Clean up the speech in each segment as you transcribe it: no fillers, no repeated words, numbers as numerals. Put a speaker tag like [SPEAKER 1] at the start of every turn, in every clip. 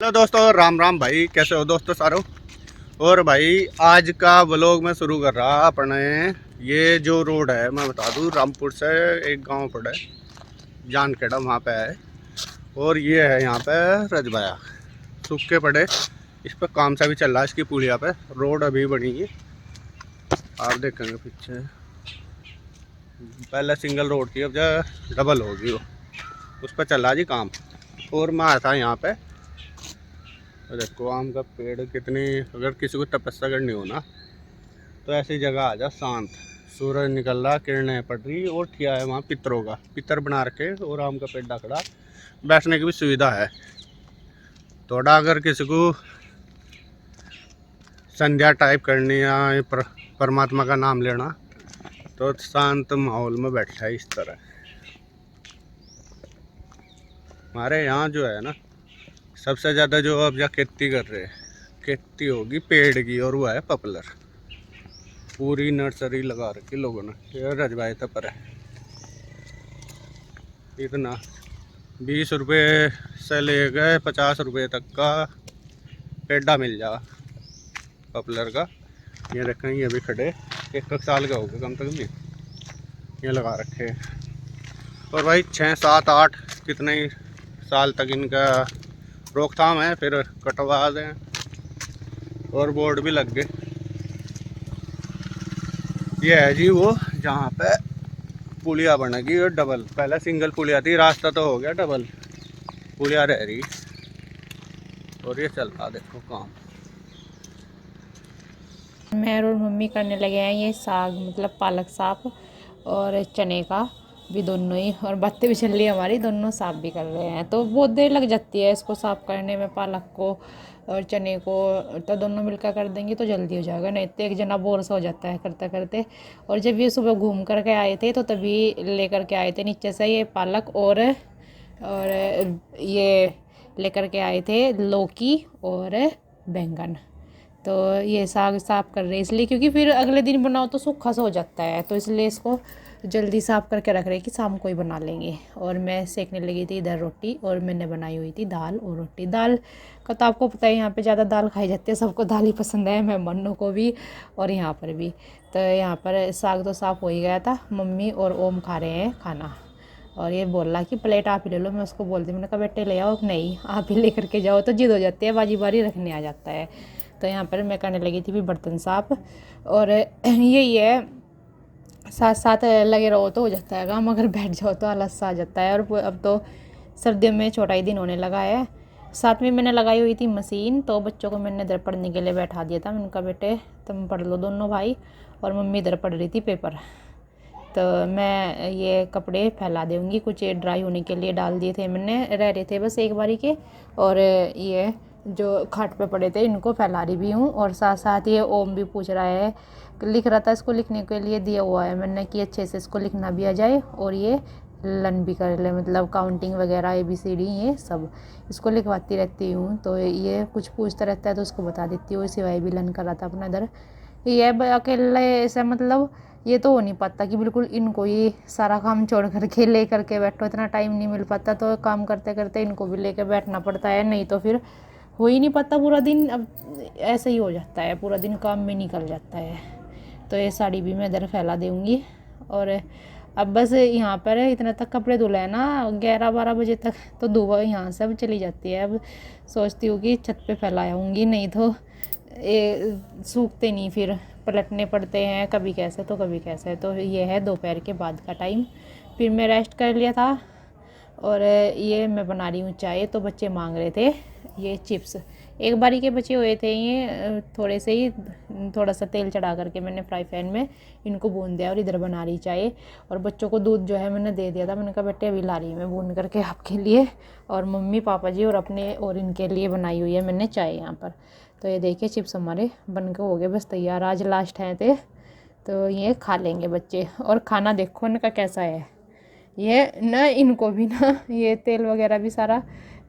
[SPEAKER 1] Hello दोस्तों, राम राम भाई। कैसे हो दोस्तों सारो। और भाई आज का व्लॉग मैं शुरू कर रहा अपने। ये जो रोड है मैं बता दूं, रामपुर से एक गांव पड़ा है जानखेड़ा, वहाँ पे है। और ये है यहाँ पे रजबाया, सूखे पड़े। इस पर काम सा भी चल रहा है, इसकी पुलिया पे। रोड अभी बनी है, आप देखेंगे पीछे। पहले सिंगल रोड थी, अब जो डबल होगी वो, उस पर चल रहा जी काम। और मैं आया था यहाँ पे, देखो आम का पेड़ कितनी, अगर किसी को तपस्या करनी हो ना तो ऐसी जगह आ जा शांत। सूरज निकल रहा, किरणें पड़ रही, और ठिया है वहाँ पितरों का, पितर बना रखे, और आम का पेड़ खड़ा, बैठने की भी सुविधा है। थोड़ा अगर किसी को संध्या टाइप करनी या परमात्मा का नाम लेना तो शांत माहौल में बैठा है इस तरह। हमारे यहाँ जो है ना, सबसे ज़्यादा जो अब जा खेती कर रहे हैं, खेती होगी पेड़ की, और वो है पॉपुलर। पूरी नर्सरी लगा रखी लोगों ने। ये रजवाए था पर है इतना 20 रुपये से ले गए 50 रुपये तक का पेड़ा मिल जा पॉपुलर का। ये देखें, ये भी खड़े, एक साल का होगा कम से कम ये लगा रखे। और भाई 6 7 8 कितने ही साल तक इनका रोकथाम है, फिर कटवा दें। और बोर्ड भी लग गए। ये है जी वो जहाँ पे पुलिया बनेगी, और डबल। पहले सिंगल पुलिया थी, रास्ता तो हो गया डबल पुलिया रह रही। और ये चल रहा देखो काम।
[SPEAKER 2] मैं और मम्मी करने लगे हैं ये साग, मतलब पालक साग और चने का भी दोनों ही। और बातें भी चल रही है हमारी, दोनों साफ भी कर रहे हैं। तो बहुत देर लग जाती है इसको साफ करने में, पालक को और चने को। तो दोनों मिलकर कर देंगे तो जल्दी हो जाएगा, नहीं तो एक जना बोर सा हो जाता है करते करते। और जब ये सुबह घूम करके आए थे तो तभी लेकर के आए थे नीचे से ये पालक, और ये लेकर के आए थे लौकी और बैंगन। तो ये साग साफ़ कर रहे हैं इसलिए, क्योंकि फिर अगले दिन बनाओ तो सूखा सा हो जाता है, तो इसलिए इसको जल्दी साफ़ करके रख रहे हैं कि शाम को ही बना लेंगे। और मैं सेकने लगी थी इधर रोटी, और मैंने बनाई हुई थी दाल और रोटी। दाल का तो आपको पता है यहाँ पे ज़्यादा दाल खाई जाती है, सबको दाल ही पसंद है, मेहमानों को भी और यहाँ पर भी। तो यहाँ पर साग तो साफ़ हो ही गया था, मम्मी और ओम खा रहे हैं खाना। और ये बोल रहा कि प्लेट आप ही ले लो। मैं उसको बोलती, मैंने कहा बेटे ले आओ, नहीं आप ही ले करके जाओ, तो जिद हो जाती है, बारी बारी रखने आ जाता है। तो यहाँ पर मैं करने लगी थी भी बर्तन साफ। और यही है, साथ साथ लगे रहो तो हो जाता है काम, मगर बैठ जाओ तो आलस आ जाता है। और अब तो सर्दियों में छोटा ही दिन होने लगा है। साथ में मैंने लगाई हुई थी मशीन, तो बच्चों को मैंने इधर पढ़ने के लिए बैठा दिया था। मैंने कहा बेटे तुम पढ़ लो दोनों भाई, और मम्मी इधर पढ़ रही थी पेपर। तो मैं ये कपड़े फैला दूँगी, कुछ ड्राई होने के लिए डाल दिए थे मैंने, रह रहे थे बस एक बारी के। और ये जो खाट पे पड़े थे इनको फैला रही भी हूँ। और साथ साथ ये ओम भी पूछ रहा है, लिख रहा था, इसको लिखने के लिए दिया हुआ है मैंने कि अच्छे से इसको लिखना भी आ जाए और ये लर्न भी कर ले, मतलब काउंटिंग वगैरह ABCD ये सब इसको लिखवाती रहती हूँ। तो ये कुछ पूछता रहता है तो उसको बता देती हूँ। सिवाय भी लर्न कर रहा था अपना इधर। ये अकेले ऐसा, मतलब ये तो हो नहीं पाता कि बिल्कुल इनको ही सारा काम छोड़ करके ले करके बैठो, इतना टाइम नहीं मिल पाता। तो काम करते करते इनको भी लेके बैठना पड़ता है, नहीं तो फिर हो ही नहीं पाता पूरा दिन। अब ऐसे ही हो जाता है, पूरा दिन काम में निकल जाता है। तो ये साड़ी भी मैं इधर फैला दूँगी। और अब बस यहाँ पर इतना तक कपड़े धुले हैं ना, 11-12 बजे तक तो धुआ यहाँ से अब चली जाती है। अब सोचती हूँ कि छत पे फैलाऊँगी, नहीं तो ये सूखते नहीं, फिर पलटने पड़ते हैं, कभी कैसे तो कभी कैसे। तो ये है दोपहर के बाद का टाइम। फिर मैं रेस्ट कर लिया था। और ये मैं बना रही हूँ चाय। तो बच्चे मांग रहे थे ये चिप्स, एक बारी के बचे हुए थे ये, थोड़े से ही, थोड़ा सा तेल चढ़ा करके मैंने फ्राई पैन में इनको भून दिया। और इधर बना रही चाय। और बच्चों को दूध जो है मैंने दे दिया था, मैंने कहा बेटे अभी ला रही मैं भून करके आपके लिए, और मम्मी पापा जी और अपने और इनके लिए बनाई हुई है मैंने चाय यहाँ पर। तो ये देखिए चिप्स हमारे बन के हो गए बस तैयार, आज लास्ट हैं थे। तो ये खा लेंगे बच्चे। और खाना देखो इनका कैसा है, ये ना इनको भी ना ये तेल वगैरह भी सारा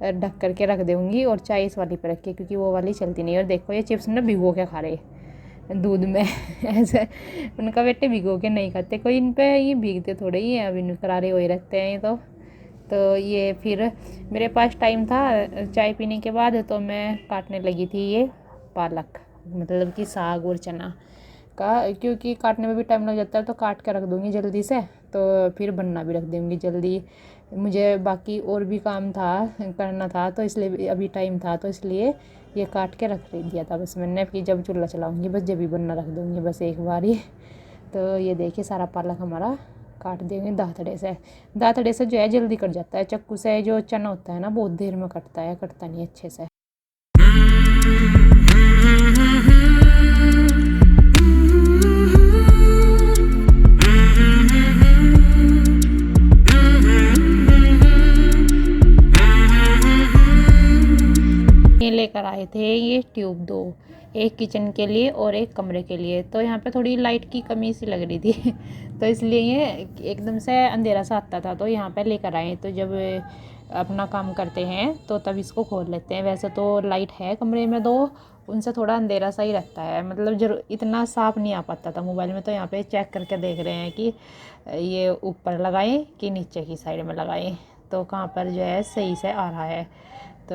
[SPEAKER 2] ढक करके रख दूँगी, और चाय इस वाली पे रखी क्योंकि वो वाली चलती नहीं। और देखो ये चिप्स ना भिगो के खा रहे दूध में ऐसे। उनका बेटे भिगो के नहीं खाते कोई, इन पे ये भीगते थोड़े ही हैं, अब इन करारे हो ही रखते हैं ये तो। तो ये फिर मेरे पास टाइम था चाय पीने के बाद, तो मैं काटने लगी थी ये पालक, मतलब कि साग और चना का, क्योंकि काटने में भी टाइम लग जाता है, तो काट के रख दूँगी जल्दी से, तो फिर बनना भी रख दूँगी जल्दी। मुझे बाकी और भी काम था, करना था, तो इसलिए अभी टाइम था, तो इसलिए ये काट के रख दिया था बस मैंने, कि जब चूल्हा चलाऊँगी बस जब भी बनना रख दूँगी बस एक बार ही। तो ये देखिए सारा पालक हमारा काट देंगे दाँतड़े से। दाँतड़े से जो है जल्दी कट जाता है, चक्कू से जो चना होता है ना बहुत देर में कटता है, कटता नहीं अच्छे से। ये लेकर आए थे ये ट्यूब 2, एक किचन के लिए और एक कमरे के लिए। तो यहाँ पे थोड़ी लाइट की कमी सी लग रही थी तो इसलिए ये एकदम से अंधेरा सा आता था, तो यहाँ पे लेकर आए। तो जब अपना काम करते हैं तो तब इसको खोल लेते हैं। वैसे तो लाइट है कमरे में 2, उनसे थोड़ा अंधेरा सा ही रहता है, मतलब जरूर इतना साफ नहीं आ पाता था मोबाइल में। तो यहाँ पे चेक करके देख रहे हैं कि ये ऊपर लगाएं कि नीचे की साइड में लगाएं, तो कहाँ पर जो है सही से आ रहा है। तो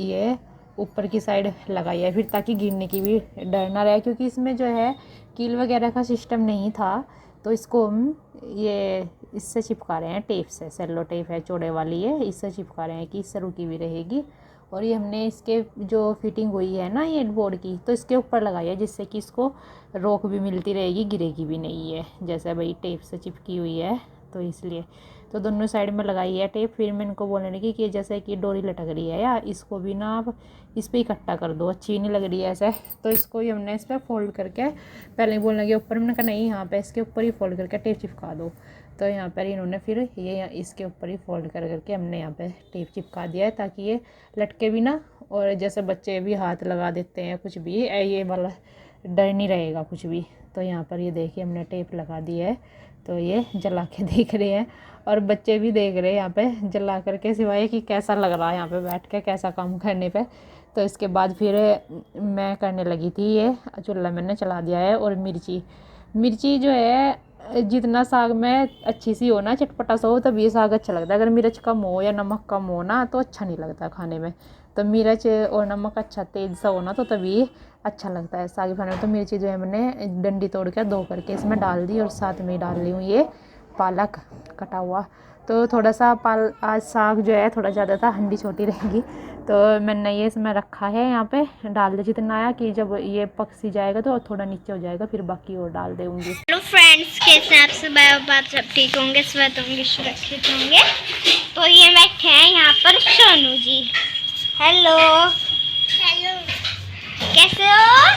[SPEAKER 2] ये ऊपर की साइड लगाई है फिर, ताकि गिरने की भी डर ना रहे, क्योंकि इसमें जो है कील वगैरह का सिस्टम नहीं था। तो इसको हम ये इससे चिपका रहे हैं, टेप से, सेलो टेप है चौड़े वाली है, इससे चिपका रहे हैं कि इससे रुकी भी रहेगी। और ये हमने इसके जो फिटिंग हुई है ना ये बोर्ड की, तो इसके ऊपर लगाई है, जिससे कि इसको रोक भी मिलती रहेगी, गिरेगी भी नहीं है, जैसे भाई टेप से चिपकी हुई है तो इसलिए। तो दोनों साइड में लगाई है टेप। फिर मैं इनको बोलने लगी कि जैसे कि डोरी लटक रही है यार, इसको भी ना आप इस पर इकट्ठा कर दो, अच्छी नहीं लग रही है ऐसे। तो इसको ही हमने इस पर फोल्ड करके, पहले बोलने लगे ऊपर, मैंने कहा नहीं यहाँ पे इसके ऊपर ही फोल्ड करके टेप चिपका दो। तो यहाँ पर इन्होंने फिर ये इसके ऊपर ही फोल्ड कर करके हमने यहाँ पे टेप चिपका दिया है, ताकि ये लटके भी ना। और जैसे बच्चे भी हाथ लगा देते हैं कुछ भी, ये वाला डर नहीं रहेगा कुछ भी। तो यहाँ पर ये देखिए हमने टेप लगा दी है, तो ये जला के देख रहे हैं, और बच्चे भी देख रहे हैं यहाँ पे जला करके, सिवाय कि कैसा लग रहा है यहाँ पे बैठ के, कैसा काम करने पे। तो इसके बाद फिर मैं करने लगी थी, ये चूल्हा मैंने चला दिया है। और मिर्ची जो है जितना साग में अच्छी सी हो ना, चटपटा सा हो, तभी साग अच्छा लगता है। अगर मिर्च कम हो या नमक कम हो ना तो अच्छा नहीं लगता खाने में। तो मिर्च और नमक अच्छा तेज सा हो ना तो तभी अच्छा लगता है साग खाने में। तो मिर्ची जो है मैंने डंडी तोड़ के 2 करके इसमें डाल दी, और साथ में ही डाल रही हूँ ये पालक कटा हुआ। तो थोड़ा सा आज साग जो है थोड़ा ज़्यादा था, हंडी छोटी रहेगी, तो मैंने ये इसमें रखा है यहाँ पे डाल दे जितना आया, कि जब ये पक सी जाएगा तो थोड़ा नीचे हो जाएगा, फिर बाकी और डाल दूँगी।
[SPEAKER 3] हेलो फ्रेंड्स, कैसे आप सब? आप सब ठीक होंगे, स्वस्थ होंगे, सुरक्षित होंगे। तो ये बैठे हैं यहाँ पर सोनू जी। हेलो हेलो, कैसे हो?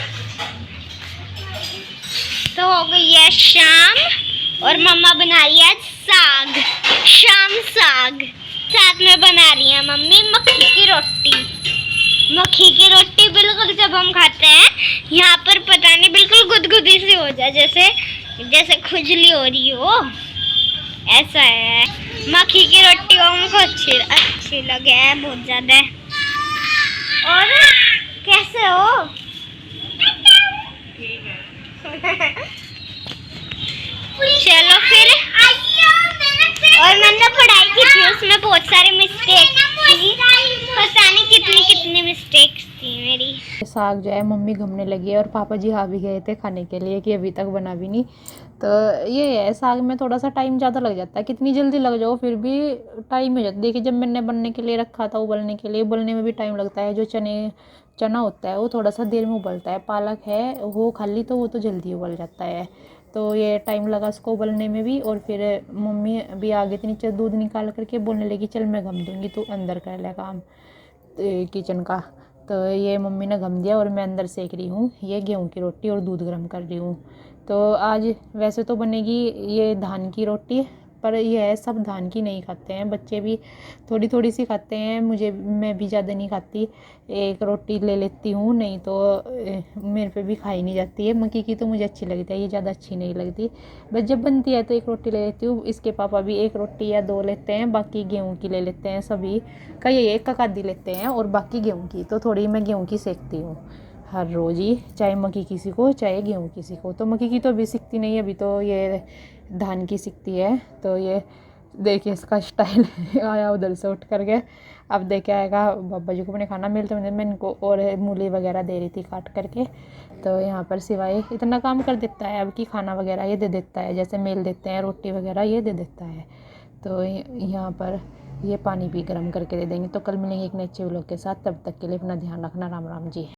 [SPEAKER 3] तो हो गई है शाम और मम्मा बना रही है साग, शाम साग। साथ में बना रही है मम्मी मक्की की रोटी। मक्की की रोटी बिल्कुल जब हम खाते हैं यहाँ पर पता नहीं बिल्कुल गुदगुदी सी हो जाए, जैसे खुजली हो रही हो, ऐसा है। मक्की की रोटी हमको अच्छी लगे है बहुत ज़्यादा। और कैसे हो? चलो फिर। और मैंने पढ़ाई की थी, उसमें बहुत सारी मिस्टेक्स थी, पता नहीं कितनी मिस्टेक्स थी मेरी।
[SPEAKER 2] साग जो है मम्मी घूमने लगी है, और पापा जी आ भी गए थे खाने के लिए, कि अभी तक बना भी नहीं। तो ये है साग में थोड़ा सा टाइम ज़्यादा लग जाता है, कितनी जल्दी लग जाओ फिर भी टाइम हो जाता है। देखिए जब मैंने बनने के लिए रखा था, उबलने के लिए, उबलने में भी टाइम लगता है। जो चना होता है वो थोड़ा सा देर में उबलता है, पालक है वो खाली तो वो तो जल्दी उबल जाता है। तो ये टाइम लगा उसको उबलने में भी। और फिर मम्मी भी आ गई थी नीचे, दूध निकाल करके बोलने लगी चल मैं घम दूँगी, तू अंदर कर ले काम किचन का। तो ये मम्मी ने घम दिया और मैं अंदर सेक रही हूँ ये गेहूं की रोटी और दूध गर्म कर रही हूँ। तो आज वैसे तो बनेगी ये धान की रोटी, पर यह है सब धान की नहीं खाते हैं, बच्चे भी थोड़ी थोड़ी सी खाते हैं, मैं भी ज़्यादा नहीं खाती, एक रोटी ले लेती हूँ, नहीं तो मेरे पे भी खाई नहीं जाती है। मक्की की तो मुझे अच्छी लगती है, ये ज़्यादा अच्छी नहीं लगती, बस जब बनती है तो एक रोटी ले लेती हूँ। इसके पापा भी 1 रोटी या 2 लेते हैं, बाकी गेहूँ की ले लेते हैं सभी, कई 1 ककादी लेते हैं और बाकी गेहूँ की। तो थोड़ी मैं गेहूँ की सेकती हूँ हर रोज़ ही, चाहे मक्की किसी को चाहे गेहूँ किसी को। तो मक्की की तो अभी सिकती नहीं है, अभी तो ये धान की सिकती है। तो ये देखिए इसका स्टाइल आया उधर से उठ करके। अब देखे आएगा बाबा जी को अपने खाना मिलते हैं। मैं इनको और मूली वगैरह दे रही थी काट करके। तो यहाँ पर सिवाय इतना काम कर देता है अब कि खाना वगैरह ये दे देता है, जैसे मेल देते हैं रोटी वगैरह ये दे देता है। तो यहाँ पर ये पानी भी गर्म करके दे देंगे। तो कल मिलेंगे एक नए अच्छे व्लॉग के साथ, तब तक के लिए अपना ध्यान रखना। राम राम जी।